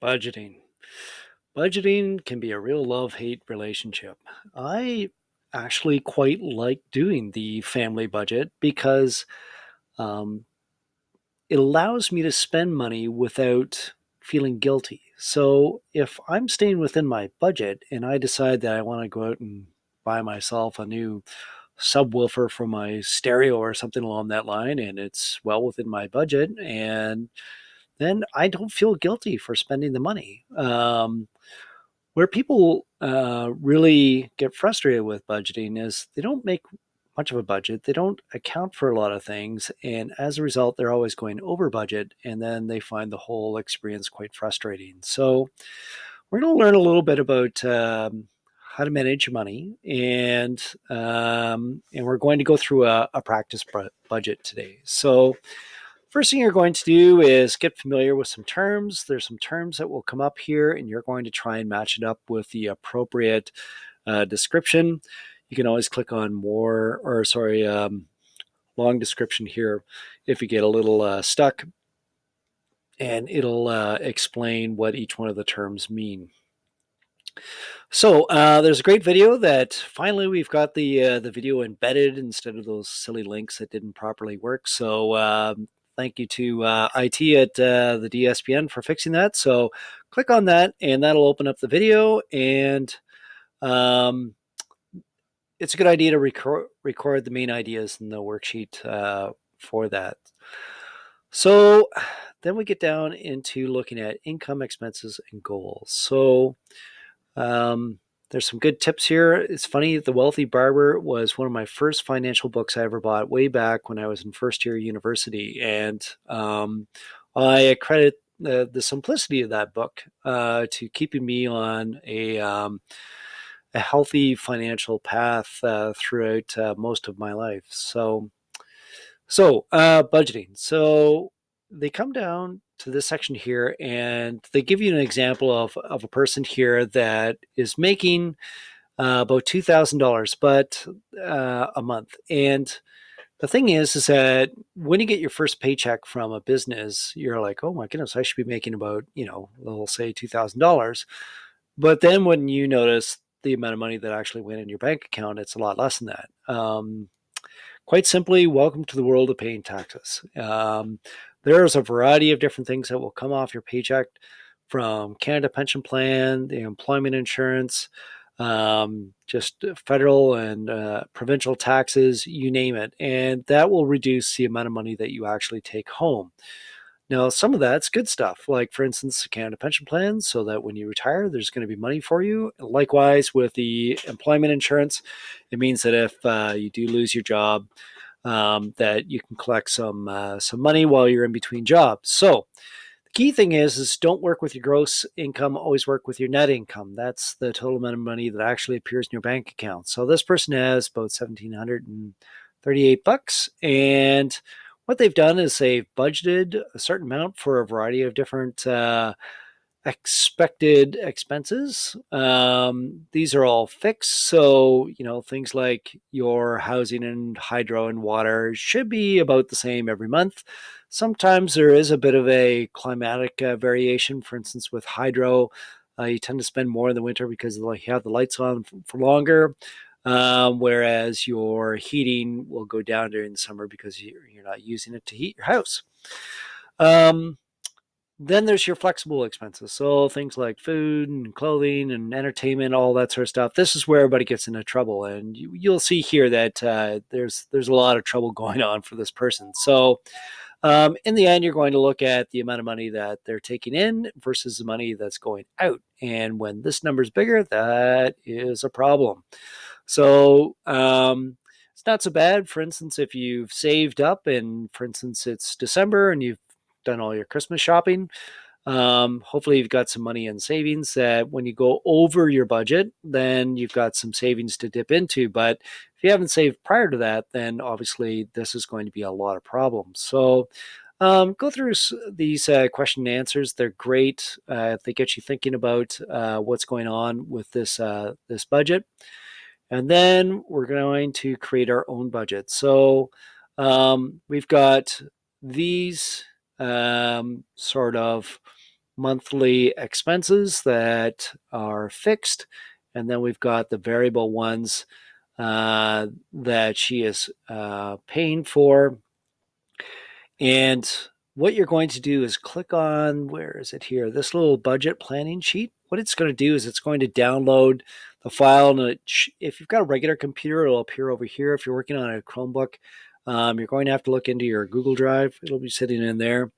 Budgeting. Budgeting can be a real love-hate relationship. I actually quite like doing the family budget because um, it allows me to spend money without feeling guilty. So if I'm staying within my budget and I decide that I want to go out and buy myself a new subwoofer for my stereo or something along that line, and it's well within my budget, and then I don't feel guilty for spending the money. Where people really get frustrated with budgeting is they don't make much of a budget. They don't account for a lot of things. And as a result, they're always going over budget. And then they find the whole experience quite frustrating. So, we're going to learn a little bit about how to manage your money. And we're going to go through a practice budget today. So, first thing you're going to do is get familiar with some terms. There's some terms that will come up here, and you're going to try and match it up with the appropriate description. You can always click on long description here if you get a little stuck, and it'll explain what each one of the terms mean. So there's a great video that finally we've got the video embedded instead of those silly links that didn't properly work. So thank you to IT at the DSPN for fixing that. So click on that, and that'll open up the video. And um, it's a good idea to record the main ideas in the worksheet for that. So then we get down into looking at income, expenses, and goals. So um, there's some good tips here. It's funny, The Wealthy Barber was one of my first financial books I ever bought way back when I was in first year university. And I credit the simplicity of that book to keeping me on a healthy financial path throughout most of my life. So budgeting. So they come down to this section here and they give you an example of a person here that is making about $2,000 but a month. And the thing is that when you get your first paycheck from a business, you're like, oh my goodness, I should be making about, we'll say $2,000. But then when you notice the amount of money that actually went in your bank account, it's a lot less than that. Quite simply, welcome to the world of paying taxes. There's a variety of different things that will come off your paycheck, from Canada Pension Plan, the employment insurance, just federal and provincial taxes, you name it. And that will reduce the amount of money that you actually take home. Now, some of that's good stuff, like, for instance, the Canada Pension Plan, so that when you retire, there's going to be money for you. Likewise, with the employment insurance, it means that if you do lose your job, that you can collect some money while you're in between jobs. So the key thing is don't work with your gross income. Always work with your net income. That's the total amount of money that actually appears in your bank account. So this person has about $1,738, and what they've done is they've budgeted a certain amount for a variety of different expected expenses. These are all fixed. So, things like your housing and hydro and water should be about the same every month. Sometimes there is a bit of a climatic variation. For instance, with hydro, you tend to spend more in the winter because you have the lights on for longer. Whereas your heating will go down during the summer because you're not using it to heat your house. Um, then there's your flexible expenses. So things like food and clothing and entertainment, all that sort of stuff. This is where everybody gets into trouble. And you'll see here that there's a lot of trouble going on for this person. So in the end, you're going to look at the amount of money that they're taking in versus the money that's going out. And when this number is bigger, that is a problem. So it's not so bad. For instance, if you've saved up and, for instance, it's December and you've done all your Christmas shopping, hopefully you've got some money in savings that when you go over your budget, then you've got some savings to dip into. But if you haven't saved prior to that, then obviously this is going to be a lot of problems. So go through these question and answers. They're great. They get you thinking about what's going on with this budget. And then we're going to create our own budget. So we've got these sort of monthly expenses that are fixed, and then we've got the variable ones that she is paying for. And what you're going to do is click on, where is it here, this little budget planning sheet. What it's going to do is it's going to download the file. And if you've got a regular computer, it'll appear over here. If you're working on a Chromebook, you're going to have to look into your Google Drive. It'll be sitting in there.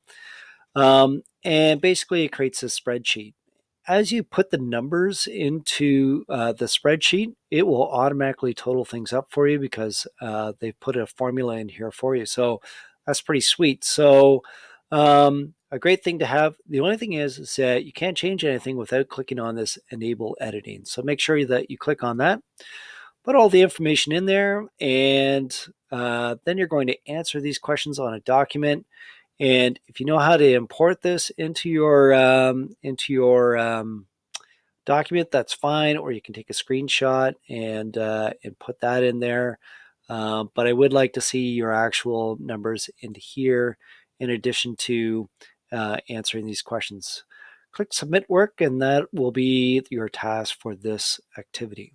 And basically, it creates a spreadsheet. As you put the numbers into the spreadsheet, it will automatically total things up for you because they've put a formula in here for you. So that's pretty sweet. So a great thing to have. The only thing is that you can't change anything without clicking on this enable editing. So make sure that you click on that, put all the information in there, and then you're going to answer these questions on a document. And if you know how to import this into your document, that's fine. Or you can take a screenshot and put that in there. But I would like to see your actual numbers into here, in addition to answering these questions. Click Submit Work, and that will be your task for this activity.